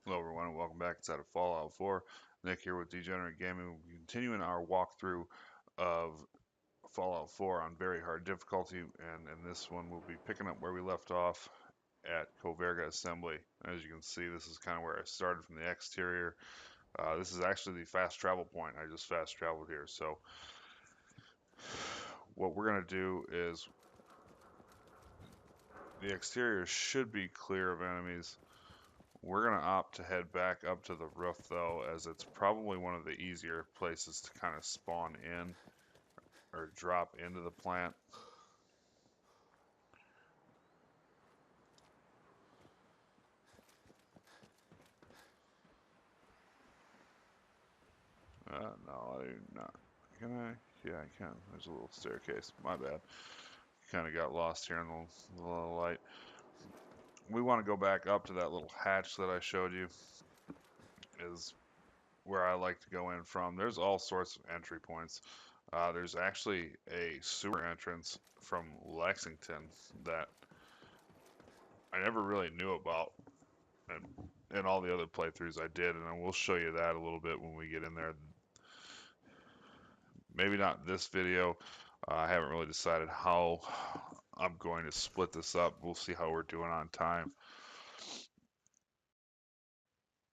Hello everyone and welcome back inside of Fallout 4. Nick here with Degenerate Gaming. We're continuing our walkthrough of Fallout 4 on very hard difficulty, and in this one we'll be picking up where we left off at Coverga Assembly. As you can see, this is kind of where I started from the exterior. This is actually the fast travel point. I just fast traveled here. So what we're going to do is the exterior should be clear of enemies. We're going to opt to head back up to the roof, though, as it's probably one of the easier places to kind of spawn in or drop into the plant. No, I do not. Can I? Yeah, I can. There's a little staircase. My bad. Kind of got lost here in the little light. We want to go back up to that little hatch that I showed you. Is where I like to go in from. There's all sorts of entry points. There's actually a sewer entrance from Lexington that I never really knew about, and all the other playthroughs I did, and I will show you that a little bit when we get in there. Maybe not this video. I haven't really decided how I'm going to split this up. We'll see how we're doing on time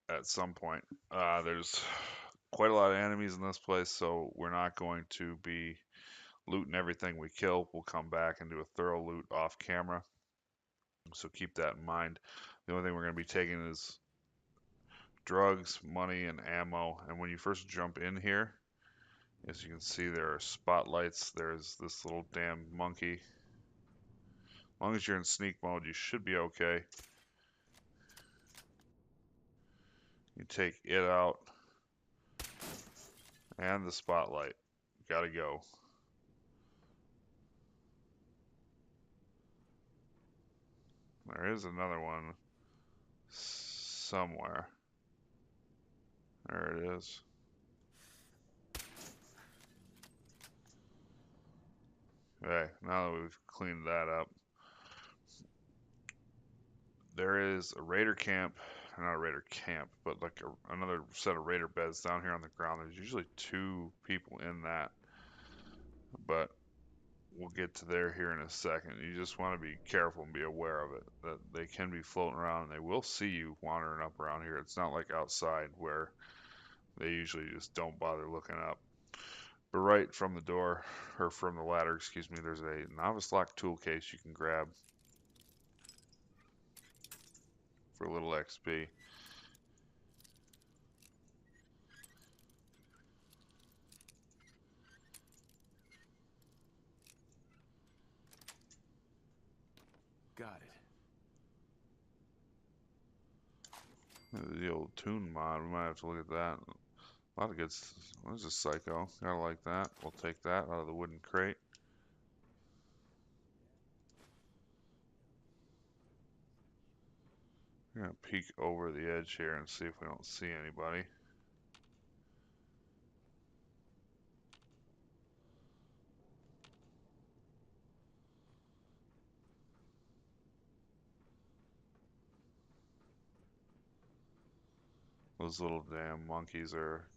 at some point. There's quite a lot of enemies in this place, so we're not going to be looting everything we kill. We'll come back and do a thorough loot off camera, so keep that in mind. The only thing we're going to be taking is drugs, money, and ammo. And when you first jump in here, as you can see, there are spotlights. There's this little damn monkey. As long as you're in sneak mode, you should be okay. You take it out, and the spotlight. Gotta go. There is another one somewhere. There it is. Okay, now that we've cleaned that up, there is a raider camp, not a raider camp, but like another set of raider beds down here on the ground. There's usually 2 people in that, but we'll get to there here in a second. You just want to be careful and be aware of it, that they can be floating around and they will see you wandering up around here. It's not like outside where they usually just don't bother looking up. But right from the door, or from the ladder, excuse me, there's a novice lock tool case you can grab for a little XP. Got it. The old tune mod, we might have to look at that. A lot of good. What is this, Psycho? Gotta like that. We'll take that out of the wooden crate. We're gonna peek over the edge here and see if we don't see anybody. Those little damn monkeys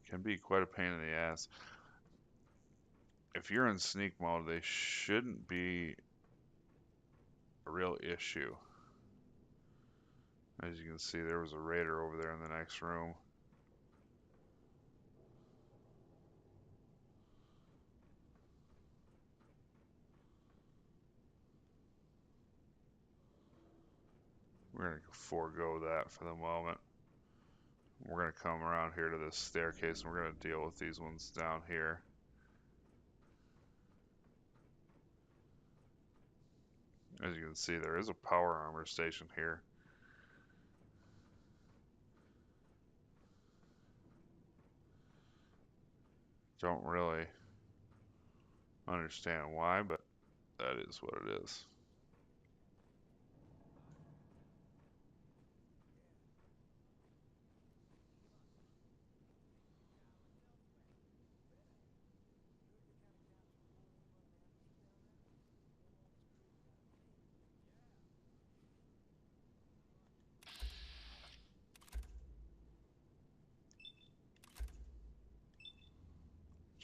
can be quite a pain in the ass. If you're in sneak mode, they shouldn't be a real issue. As you can see, there was a raider over there in the next room. We're gonna forego that for the moment. We're gonna come around here to this staircase and we're gonna deal with these ones down here. As you can see, there is a power armor station here. Don't really understand why, but that is what it is.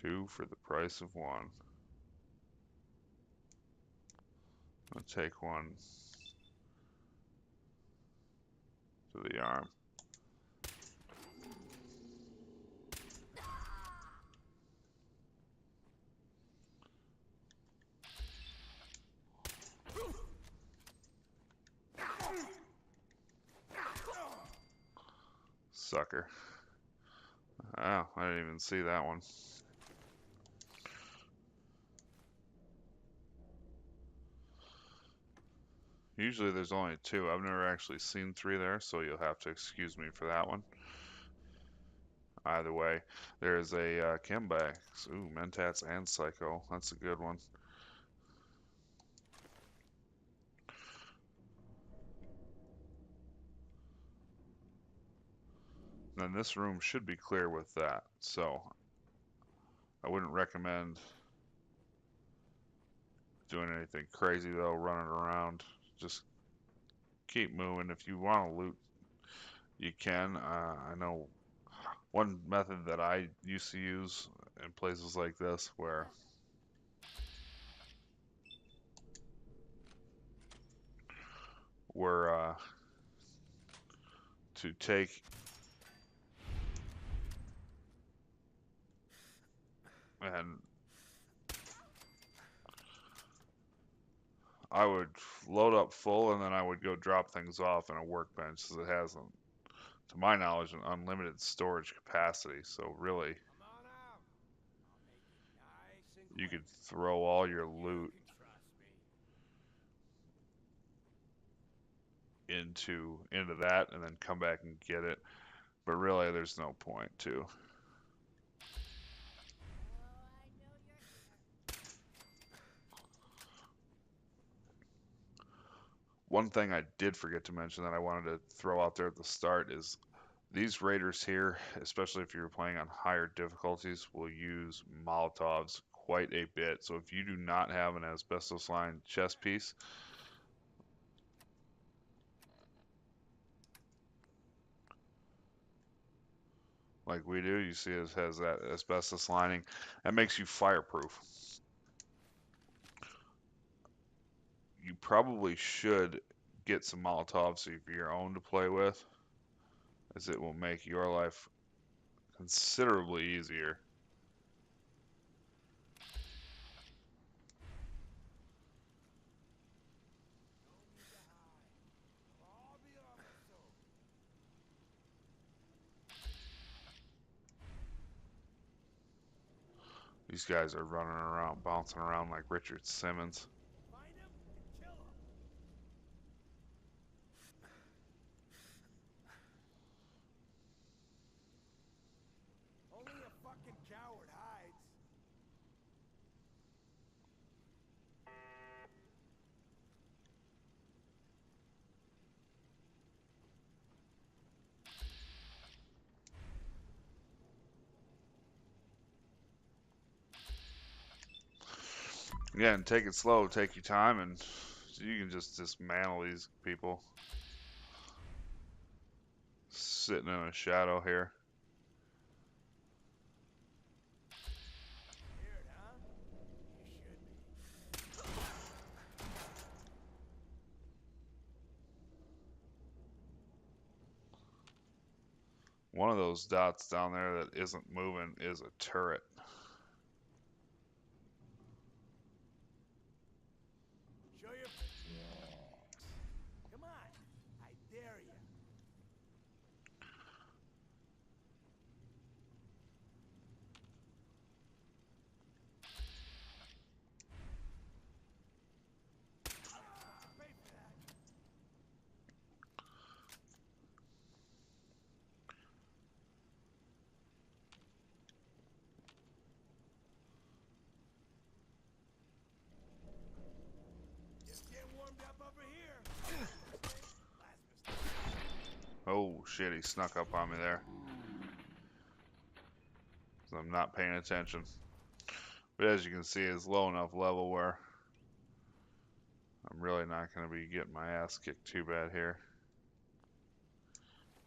Two for the price of one. I'll take one to the arm. Sucker. Oh, I didn't even see that one. Usually there's only two. I've never actually seen three there, so you'll have to excuse me for that one. Either way, there's a Kimbax. Ooh, Mentats and Psycho. That's a good one. Then this room should be clear with that, so I wouldn't recommend doing anything crazy though, running around. Just keep moving. If you want to loot, you can. I know one method that I used to use in places like this were to take and I would load up full and then I would go drop things off in a workbench, because it has, to my knowledge, an unlimited storage capacity. So really, you could throw all your loot into that and then come back and get it. But really, there's no point to. One thing I did forget to mention that I wanted to throw out there at the start is these raiders here, especially if you're playing on higher difficulties, will use Molotovs quite a bit. So if you do not have an asbestos lined chest piece, like we do, you see it has that asbestos lining, that makes you fireproof. You probably should get some Molotovs of your own to play with, as it will make your life considerably easier. These guys are running around, bouncing around like Richard Simmons. Only a fucking coward hides. Yeah, and take it slow, take your time, and you can just dismantle these people sitting in a shadow here. Weird, huh? You should be. One of those dots down there that isn't moving is a turret. Show your. Come on, I dare you. Pay for that. Just get warmed up over here. Last mistake. Oh shit, he snuck up on me there. So I'm not paying attention. But as you can see, it's low enough level where I'm really not going to be getting my ass kicked too bad here.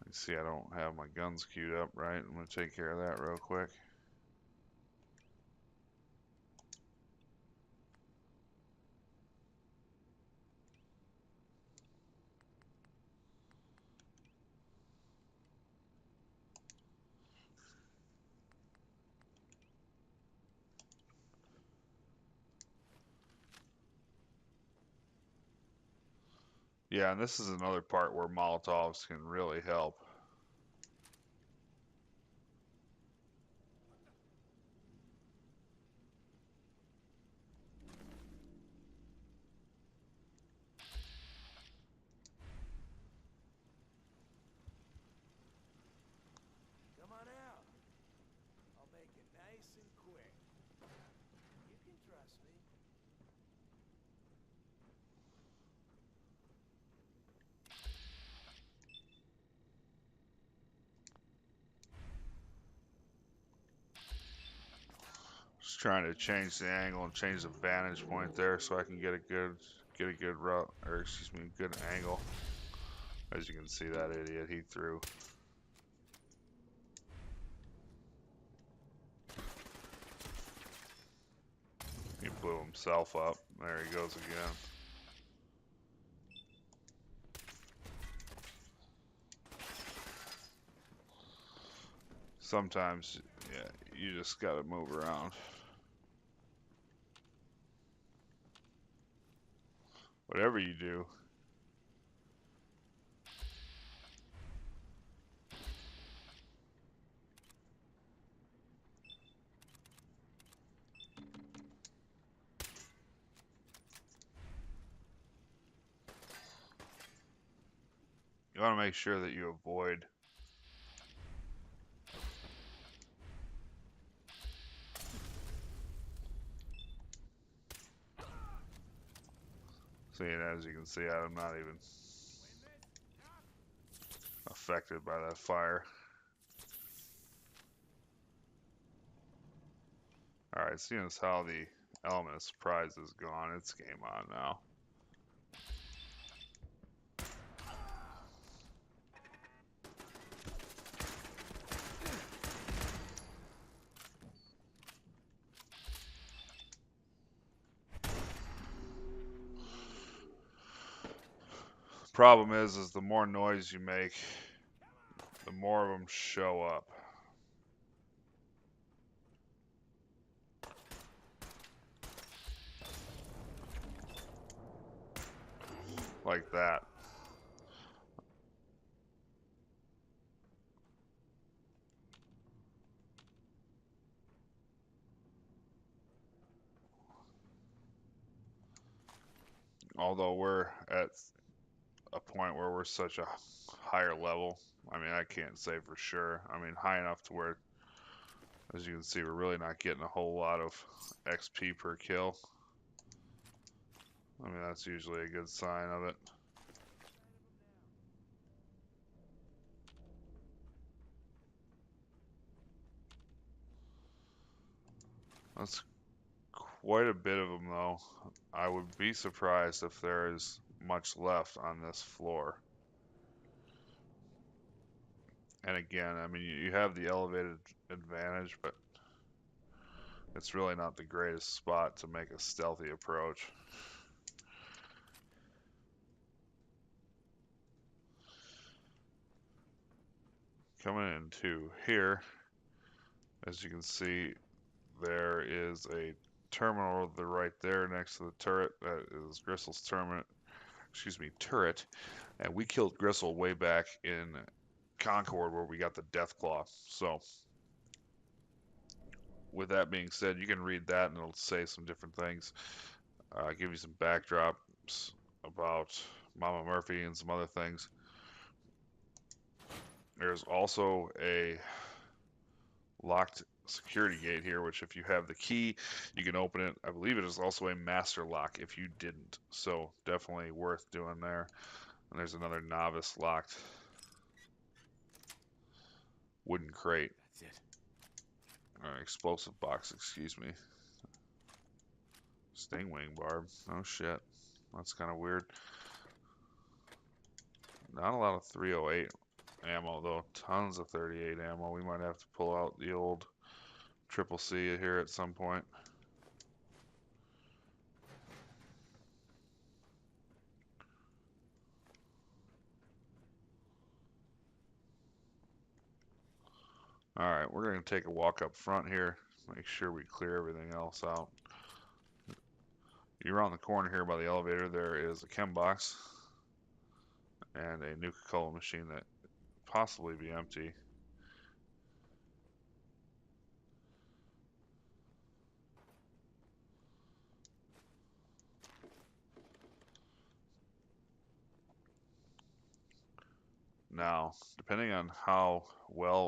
You see, I don't have my guns queued up right. I'm going to take care of that real quick. Yeah, and this is another part where Molotovs can really help. Come on out. I'll make it nice and quick. You can trust me. Just trying to change the angle and change the vantage point there so I can get a good route, or excuse me, good angle. As you can see, that idiot, he threw. He blew himself up. There he goes again. Sometimes, yeah, you just gotta move around. Whatever you do. You want to make sure that you avoid seeing. As you can see, I'm not even affected by that fire. Alright, seeing as how the element of surprise is gone, it's game on now. Problem is the more noise you make, the more of them show up. Like that. Although we're at a point where we're such a higher level, I mean, I can't say for sure. I mean, high enough to where, as you can see, we're really not getting a whole lot of XP per kill. I mean, that's usually a good sign of it. That's quite a bit of them, though. I would be surprised if there is much left on this floor. And again, I mean, you have the elevated advantage, but it's really not the greatest spot to make a stealthy approach. Coming into here, as you can see, there is a terminal right there next to the turret. That is Gristle's turret. And we killed Gristle way back in Concord where we got the Deathclaw. So with that being said, you can read that and it'll say some different things. Give you some backdrops about Mama Murphy and some other things. There's also a locked security gate here, which if you have the key, you can open it. I believe it is also a master lock if you didn't. So definitely worth doing there. And there's another novice locked wooden crate. That's it. Explosive box, excuse me. Stingwing barb. Oh shit. That's kind of weird. Not a lot of 308 ammo though. Tons of 38 ammo. We might have to pull out the old Triple C here at some point. Alright, we're going to take a walk up front here. Make sure we clear everything else out. You're on the corner here by the elevator. There is a chem box. and a Nuka-Cola machine that possibly be empty. Now, depending on how well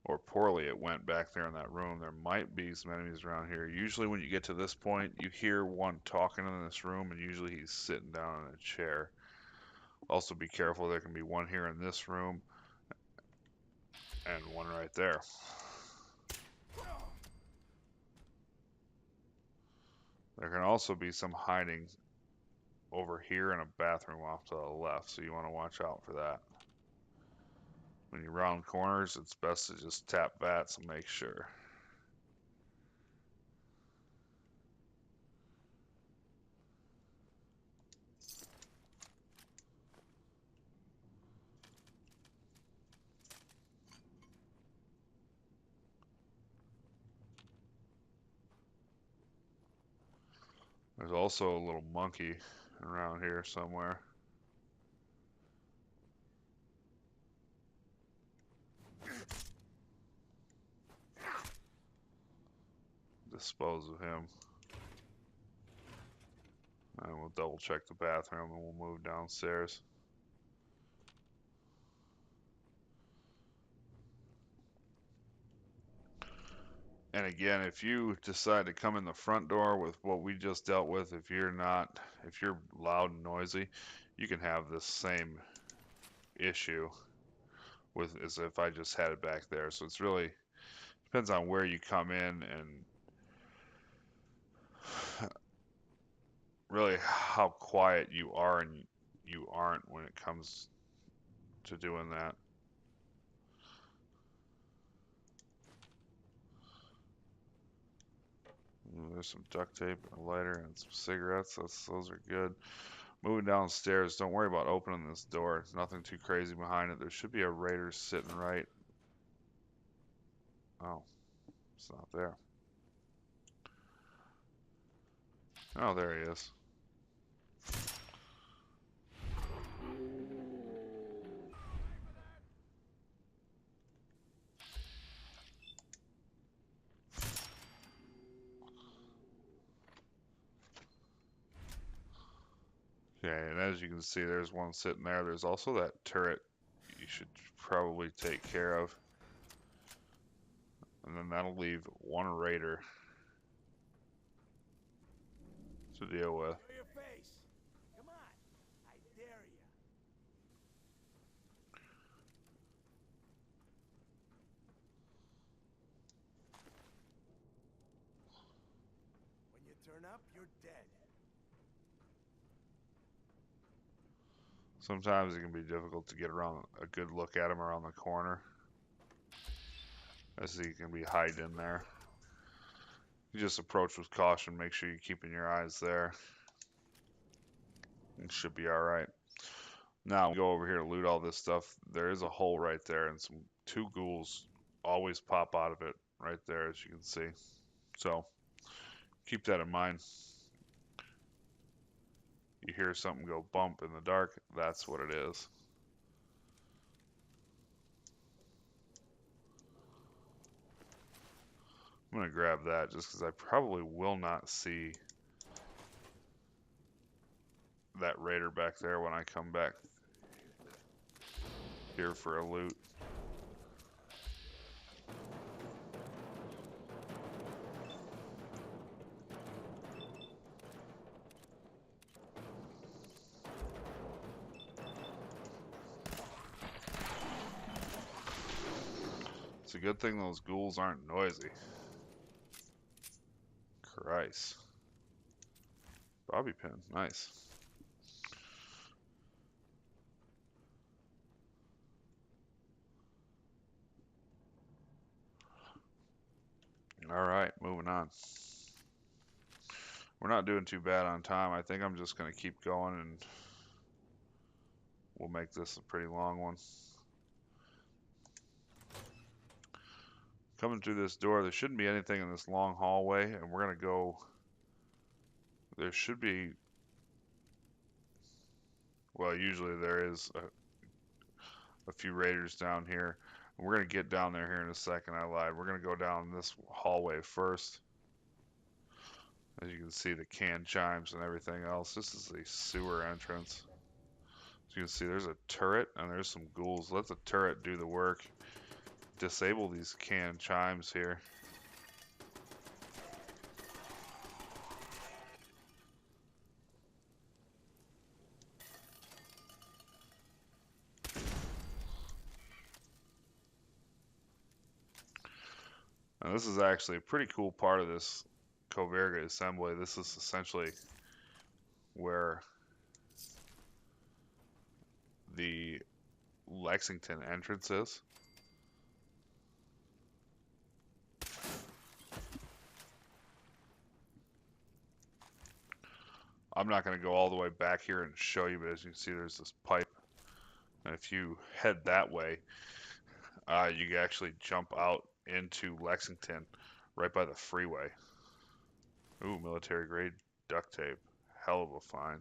or poorly it went back there in that room, there might be some enemies around here. Usually when you get to this point, you hear one talking in this room, and usually he's sitting down in a chair. Also be careful, there can be one here in this room and one right there. There can also be some hiding over here in a bathroom off to the left, so you want to watch out for that. When you round corners, it's best to just tap bats and make sure. There's also a little monkey around here somewhere. Dispose of him. And we'll double check the bathroom and we'll move downstairs. And again, if you decide to come in the front door with what we just dealt with, if you're loud and noisy, you can have this same issue with as if I just had it back there. So it's really depends on where you come in and really how quiet you are and you aren't when it comes to doing that. There's some duct tape, a lighter, and some cigarettes. Those are good. Moving downstairs, don't worry about opening this door. There's nothing too crazy behind it. There should be a raider sitting right. Oh, it's not there. Oh, there he is. Okay, and as you can see, there's one sitting there. There's also that turret you should probably take care of. And then that'll leave one raider to deal with. Show your face. Come on. I dare you. When you turn up, you're dead. Sometimes it can be difficult to get around a good look at him around the corner, as he can be hiding in there. You just approach with caution, make sure you're keeping your eyes there. It should be alright. Now, we go over here to loot all this stuff. There is a hole right there, and two ghouls always pop out of it right there, as you can see. So, keep that in mind. You hear something go bump in the dark, that's what it is. I'm going to grab that just because I probably will not see that raider back there when I come back here for a loot. It's a good thing those ghouls aren't noisy. Christ. Bobby pin, nice. Alright, moving on. We're not doing too bad on time. I think I'm just going to keep going and we'll make this a pretty long one. Coming through this door, there shouldn't be anything in this long hallway, and we're going to go. There should be. Well, usually there is a few raiders down here. We're gonna get down there here in a second. I lied. We're gonna go down this hallway first. As you can see, the can chimes and everything else. This is the sewer entrance. As you can see, there's a turret and there's some ghouls. Let the turret do the work. Disable these can chimes here. And this is actually a pretty cool part of this Coverga Assembly. This is essentially where the Lexington entrance is. I'm not going to go all the way back here and show you, but as you can see, there's this pipe. And if you head that way, you can actually jump out into Lexington right by the freeway. Ooh, military grade duct tape. Hell of a find.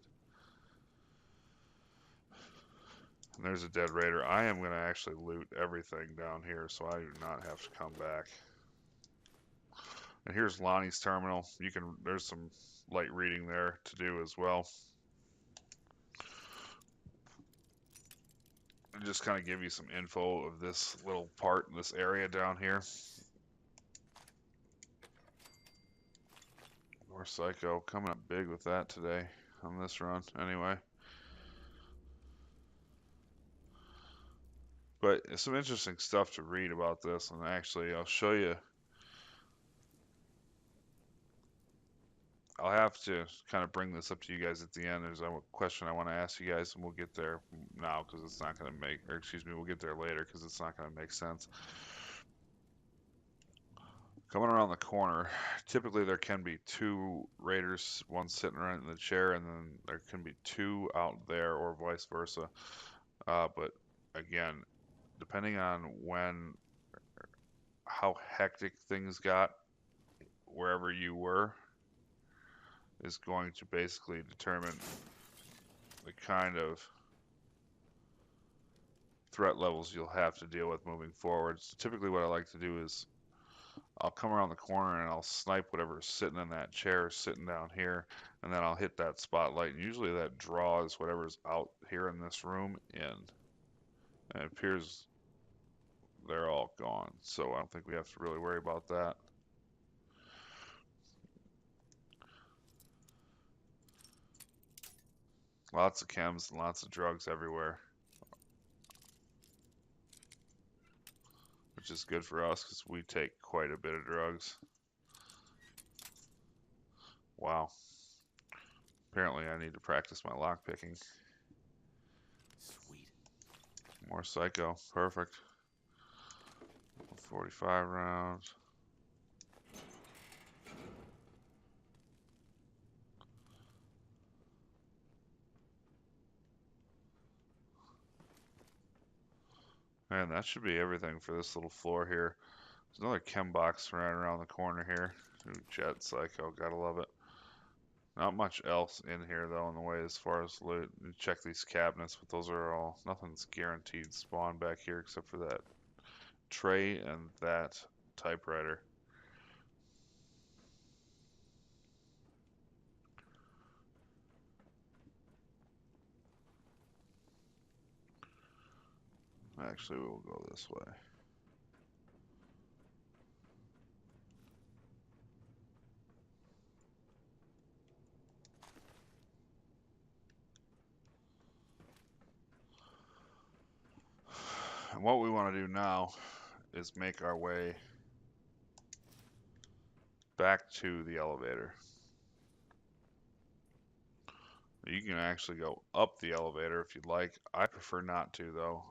And there's a dead raider. I am going to actually loot everything down here so I do not have to come back. And here's Lonnie's terminal. There's some light reading there to do as well. And just kind of give you some info of this little part in this area down here. More Psycho coming up big with that today on this run anyway. But it's some interesting stuff to read about this, and actually I'll show you. I'll have to kind of bring this up to you guys at the end. There's a question I want to ask you guys, and we'll get there now because it's not going to make, or excuse me, we'll get there later because it's not going to make sense. Coming around the corner, typically there can be two raiders, one sitting right in the chair, and then there can be two out there, or vice versa. But again, depending on how hectic things got wherever you were, is going to basically determine the kind of threat levels you'll have to deal with moving forward. So typically what I like to do is I'll come around the corner and I'll snipe whatever's sitting in that chair, sitting down here, and then I'll hit that spotlight. And usually that draws whatever's out here in this room in. And it appears they're all gone, so I don't think we have to really worry about that. Lots of chems and lots of drugs everywhere, which is good for us because we take quite a bit of drugs. Wow. Apparently I need to practice my lockpicking. Sweet. More Psycho. Perfect. 45 rounds. Man, that should be everything for this little floor here. There's another chem box right around the corner here. Ooh, Jet Psycho, gotta love it. Not much else in here though in the way as far as loot. You check these cabinets, but those are all, nothing's guaranteed spawn back here except for that tray and that typewriter. Actually, we'll go this way. And what we want to do now is make our way back to the elevator. You can actually go up the elevator if you'd like. I prefer not to though.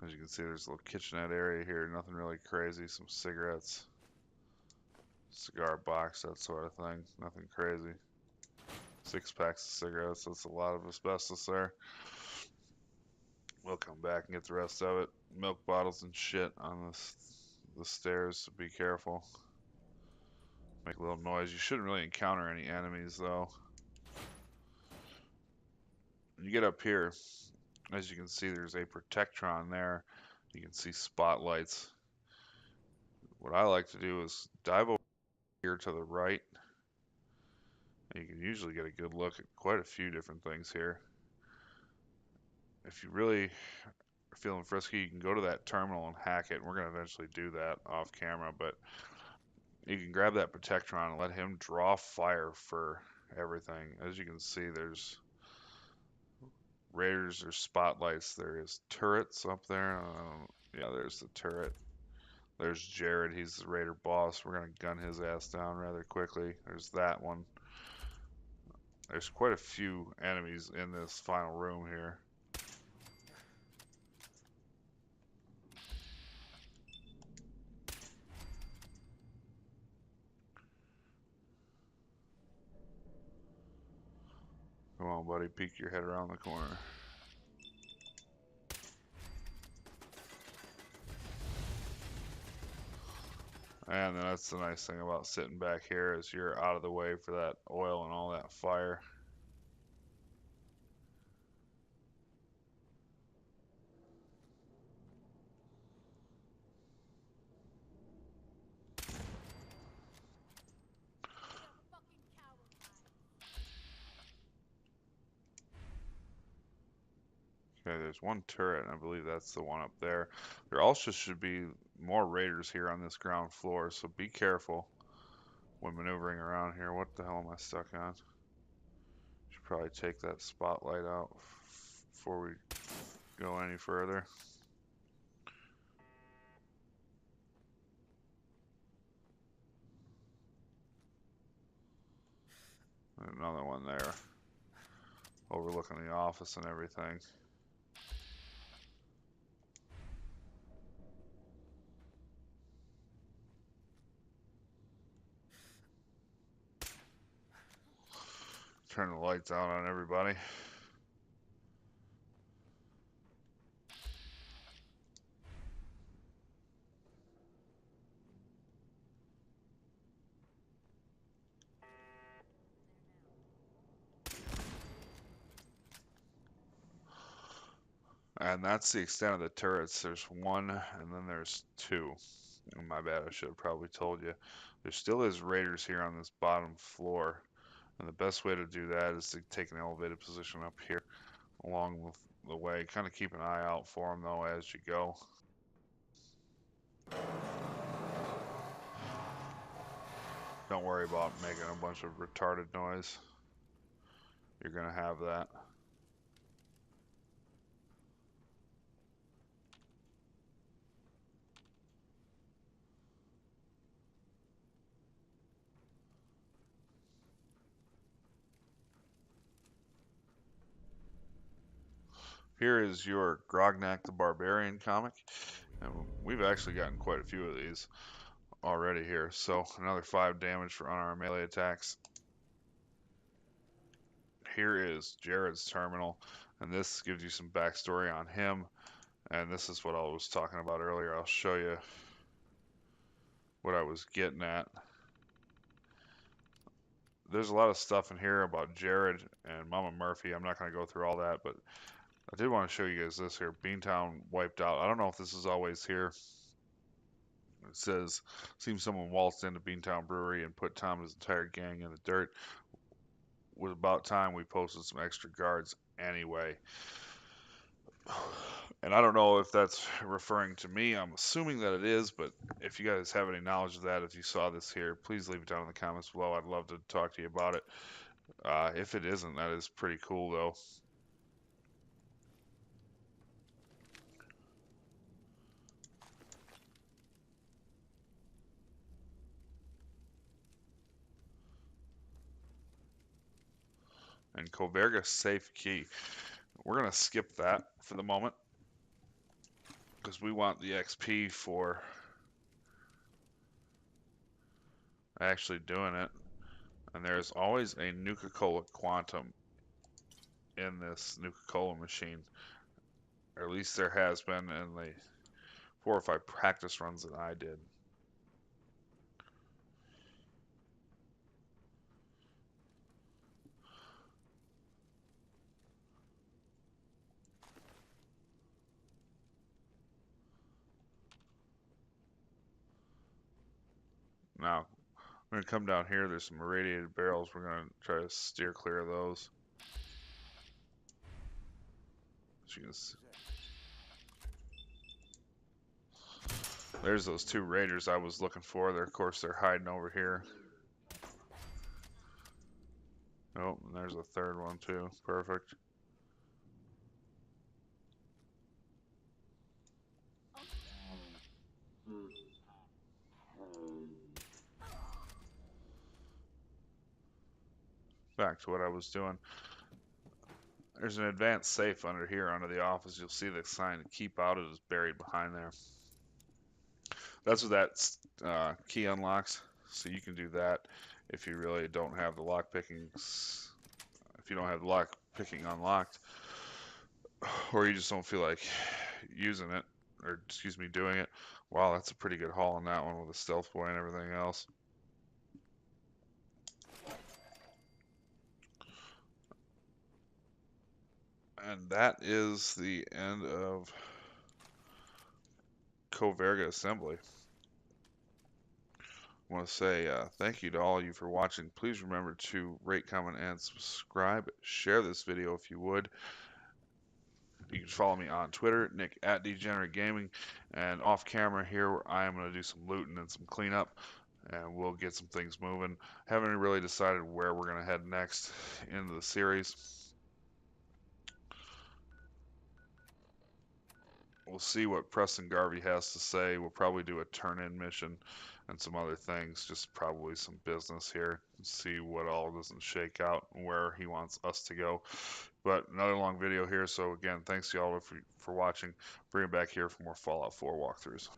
As you can see, there's a little kitchenette area here. Nothing really crazy. Some cigarettes, cigar box, that sort of thing. Nothing crazy. 6 packs of cigarettes. That's a lot of asbestos there. We'll come back and get the rest of it. Milk bottles and shit on the stairs, so be careful. Make a little noise. You shouldn't really encounter any enemies though. When you get up here, as you can see, there's a protectron there. You can see spotlights. What I like to do is dive over here to the right. And you can usually get a good look at quite a few different things here. If you really are feeling frisky, you can go to that terminal and hack it. We're going to eventually do that off camera, but you can grab that protectron and let him draw fire for everything. As you can see, there's raiders, there's spotlights, there's turrets up there. Yeah, there's the turret. There's Jared, he's the raider boss. We're gonna gun his ass down rather quickly. There's that one. There's quite a few enemies in this final room here. Come on, buddy, peek your head around the corner. And then that's the nice thing about sitting back here is you're out of the way for that oil and all that fire. Okay, there's one turret, and I believe that's the one up there. There also should be more raiders here on this ground floor, so be careful when maneuvering around here. What the hell am I stuck on? Should probably take that spotlight out before we go any further. Another one there, overlooking the office and everything. Turn the lights out on everybody. And that's the extent of the turrets. There's one, and then there's two. My bad, I should have probably told you. There still is raiders here on this bottom floor. And the best way to do that is to take an elevated position up here along with the way. Kind of keep an eye out for them though as you go. Don't worry about making a bunch of retarded noise. You're going to have that. Here is your Grognak the Barbarian comic. And we've actually gotten quite a few of these already here. So another 5 damage for unarmed melee attacks. Here is Jared's terminal, and this gives you some backstory on him. And this is what I was talking about earlier. I'll show you what I was getting at. There's a lot of stuff in here about Jared and Mama Murphy. I'm not going to go through all that, but I did want to show you guys this here. Beantown wiped out. I don't know if this is always here. It says, seems someone waltzed into Beantown Brewery and put Tom and his entire gang in the dirt. It was about time we posted some extra guards anyway. And I don't know if that's referring to me. I'm assuming that it is, but if you guys have any knowledge of that, if you saw this here, please leave it down in the comments below. I'd love to talk to you about it. If it isn't, that is pretty cool, though. And Coverga safe key. We're going to skip that for the moment because we want the XP for actually doing it. And there's always a Nuka-Cola Quantum in this Nuka-Cola machine. Or at least there has been in the 4 or 5 practice runs that I did. Now, we're going to come down here. There's some irradiated barrels. We're going to try to steer clear of those. As you can see. There's those two raiders I was looking for. Of course, they're hiding over here. Oh, and there's a third one too. Perfect. Back to what I was doing. There's an advanced safe under here, under the office. You'll see the sign to keep out. It is buried behind there. That's what that key unlocks. So you can do that if you really don't have the lock picking. If you don't have the lock picking unlocked, or you just don't feel like using it, or excuse me, doing it. Wow, that's a pretty good haul on that one with the stealth boy and everything else. And that is the end of Coverga Assembly. I want to say thank you to all of you for watching. Please remember to rate, comment, and subscribe. Share this video if you would. You can follow me on Twitter, Nick at Degenerate Gaming, and off camera here, I am going to do some looting and some cleanup, and we'll get some things moving. Haven't really decided where we're going to head next into the series. We'll see what Preston Garvey has to say. We'll probably do a turn-in mission and some other things, just probably some business here, see what all doesn't shake out and where he wants us to go. But another long video here, so again, thanks to y'all for watching. Bring it back here for more Fallout 4 walkthroughs.